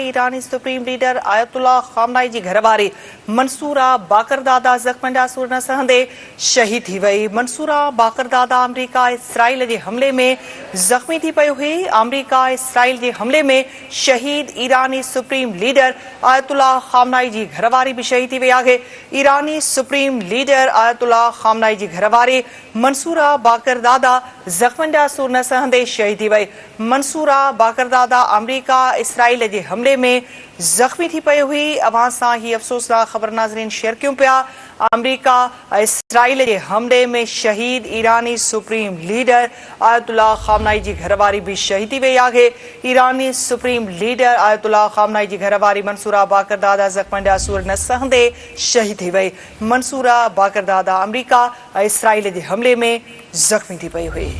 ईरानी supreme leader ayatollah खामनाई जी घरवारी मंसूरा बाकरदादा ज़ख्मनि सूर न सहंदे शहीद थी वई। मंसूरा बाकरदादा अमरीका इसराइल के हमले में ज़ख्मी थी पई हुई। अमरीका इसराइल के हमले में शहीद ईरानी सुप्रीम लीडर आयतुल्ला खामनाई जी घरवारी भी शहीद थी वई आहे। ईरानी सुप्रीम लीडर आयतुल्ला खामनाई जी घरवारी मंसूरा बाकरदादा ज़ख्मनि सूर न सहंदे शहीद थी वई। मंसूरा बाकरदादा अमरीका इसराइल के हमले में जख्मी थी पई हुई। अवां सां ही अफ़सोसनाक ख़बर नाज़रीन शेयर क्यों पिया। अमरीका इसराइल के हमले में शहीद ईरानी सुप्रीम लीडर आयतुल्ला खामनाई जी घरवारी भी शहीद थी वई आहे। ईरानी सुप्रीम लीडर आयतुल्ला खामनाई जी घरवारी मंसूरा बाकरदादा ज़ख्मनि सूर न सहंदे शहीद थी वई। मंसूरा बाकरदादा अमरीका इसराइल के हमले में जख्मी थी पई हुई।